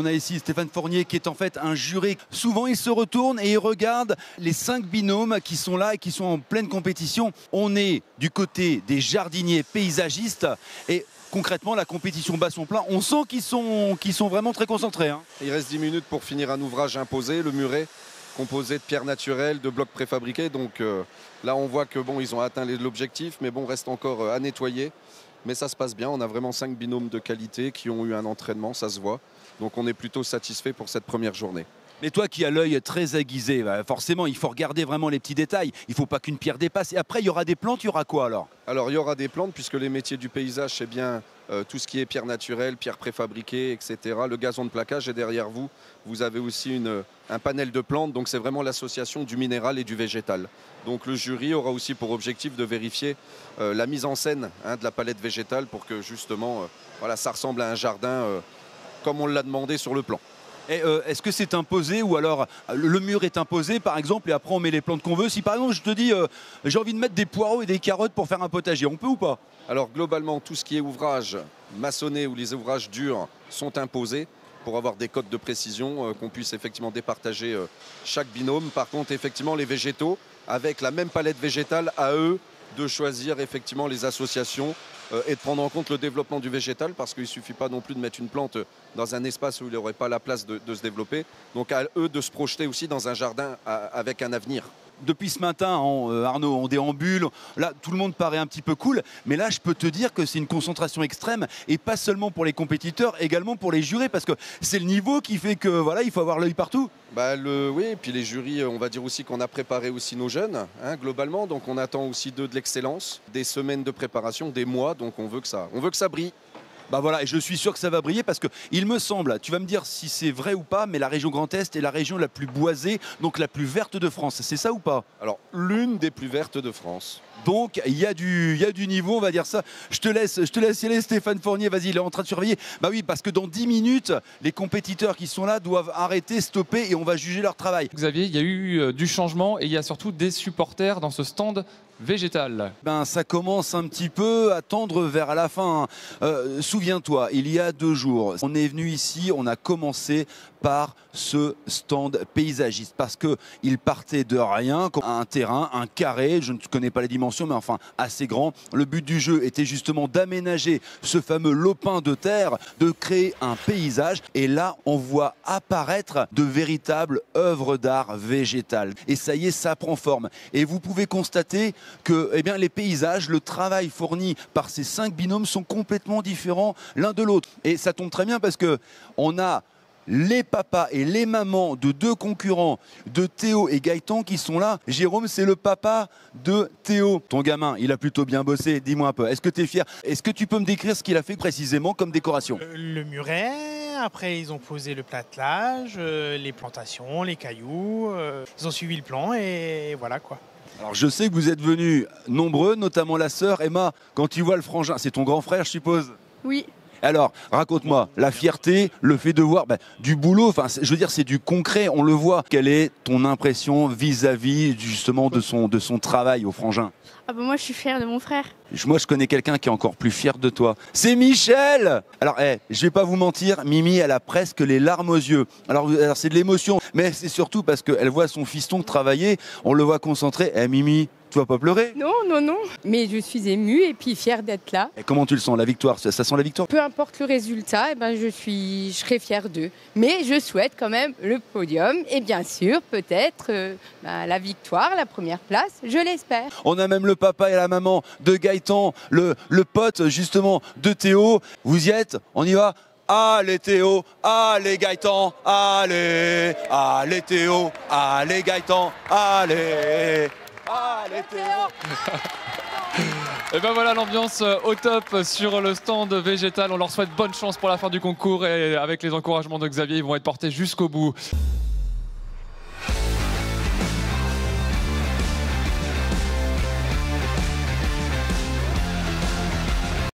On a ici Stéphane Fournier qui est en fait un juré. Souvent il se retourne et il regarde les 5 binômes qui sont là et qui sont en pleine compétition. On est du côté des jardiniers paysagistes et concrètement la compétition bat son plein. On sent qu'ils sont vraiment très concentrés. Hein. Il reste 10 minutes pour finir un ouvrage imposé, le muret, composé de pierres naturelles, de blocs préfabriqués. Donc là on voit que bon, ils ont atteint l'objectif, mais bon, reste encore à nettoyer. Mais ça se passe bien, on a vraiment 5 binômes de qualité qui ont eu un entraînement, ça se voit. Donc on est plutôt satisfait pour cette première journée. Mais toi qui as l'œil très aiguisé, forcément il faut regarder vraiment les petits détails. Il ne faut pas qu'une pierre dépasse. Et après il y aura des plantes, il y aura quoi alors? Alors il y aura des plantes puisque les métiers du paysage c'est bien tout ce qui est pierres naturelles, pierres préfabriquées, etc. Le gazon de plaquage et derrière vous, vous avez aussi un panel de plantes. Donc c'est vraiment l'association du minéral et du végétal. Donc le jury aura aussi pour objectif de vérifier la mise en scène de la palette végétale pour que justement voilà, ça ressemble à un jardin comme on l'a demandé sur le plan. Est-ce que c'est imposé ou alors le mur est imposé par exemple et après on met les plantes qu'on veut? Si par exemple je te dis j'ai envie de mettre des poireaux et des carottes pour faire un potager, on peut ou pas? Alors globalement tout ce qui est ouvrage maçonné ou les ouvrages durs sont imposés pour avoir des codes de précision, qu'on puisse effectivement départager chaque binôme. Par contre effectivement les végétaux avec la même palette végétale à eux de choisir effectivement les associations et de prendre en compte le développement du végétal parce qu'il ne suffit pas non plus de mettre une plante dans un espace où il n'aurait pas la place de se développer. Donc à eux de se projeter aussi dans un jardin avec un avenir. Depuis ce matin, Arnaud, on déambule, là tout le monde paraît un petit peu cool, mais là je peux te dire que c'est une concentration extrême et pas seulement pour les compétiteurs, également pour les jurés parce que c'est le niveau qui fait que voilà, il faut avoir l'œil partout. Oui, et puis les jurys, on va dire aussi qu'on a préparé aussi nos jeunes, globalement, donc on attend aussi d'eux de l'excellence, des semaines de préparation, des mois, donc on veut que ça brille. Voilà, et je suis sûr que ça va briller parce que il me semble, tu vas me dire si c'est vrai ou pas, mais la région Grand Est est la région la plus boisée, donc la plus verte de France. C'est ça ou pas? Alors, l'une des plus vertes de France. Donc il y a du niveau, on va dire ça. Je te laisse y aller, Stéphane Fournier, vas-y, il est en train de surveiller. Oui, parce que dans 10 minutes, les compétiteurs qui sont là doivent arrêter, stopper et on va juger leur travail. Xavier, il y a eu du changement et il y a surtout des supporters dans ce stand végétal. Ça commence un petit peu à tendre vers la fin. Souviens-toi, il y a 2 jours, on est venu ici, on a commencé par ce stand paysagiste parce qu'il partait de rien, comme un terrain, un carré, je ne connais pas les dimensions, mais enfin assez grand. Le but du jeu était justement d'aménager ce fameux lopin de terre, de créer un paysage. Et là, on voit apparaître de véritables œuvres d'art végétales. Et ça y est, ça prend forme. Et vous pouvez constater que les paysages, le travail fourni par ces 5 binômes sont complètement différents l'un de l'autre. Et ça tombe très bien parce qu'on a les papas et les mamans de 2 concurrents, de Théo et Gaëtan qui sont là. Jérôme, c'est le papa de Théo. Ton gamin, il a plutôt bien bossé. Dis-moi un peu, est-ce que tu es fier? Est-ce que tu peux me décrire ce qu'il a fait précisément comme décoration? Le muret, après ils ont posé le platelage, les plantations, les cailloux. Ils ont suivi le plan et voilà quoi. Alors je sais que vous êtes venus nombreux, notamment la sœur Emma. Quand tu vois le frangin, c'est ton grand frère je suppose? Oui. Alors, raconte-moi, la fierté, le fait de voir du boulot, je veux dire, c'est du concret, on le voit. Quelle est ton impression vis-à-vis justement de son travail au frangin? Moi, je suis fière de mon frère. Moi, je connais quelqu'un qui est encore plus fier de toi. C'est Michel! Alors, je vais pas vous mentir, Mimi, elle a presque les larmes aux yeux. Alors c'est de l'émotion, mais c'est surtout parce qu'elle voit son fiston travailler, on le voit concentré. Mimi, tu vas pas pleurer? Non. Mais je suis émue et puis fière d'être là. Et comment tu le sens, la victoire? Ça sent la victoire? Peu importe le résultat, je serai fière d'eux. Mais je souhaite quand même le podium et bien sûr, peut-être la victoire, la première place, je l'espère. On a même le papa et la maman de Gaëtan, le pote justement de Théo. Vous y êtes? On y va? Allez Théo, allez Gaëtan, allez Théo, allez Gaëtan, allez Théo. Et voilà l'ambiance au top sur le stand végétal. On leur souhaite bonne chance pour la fin du concours et avec les encouragements de Xavier, ils vont être portés jusqu'au bout.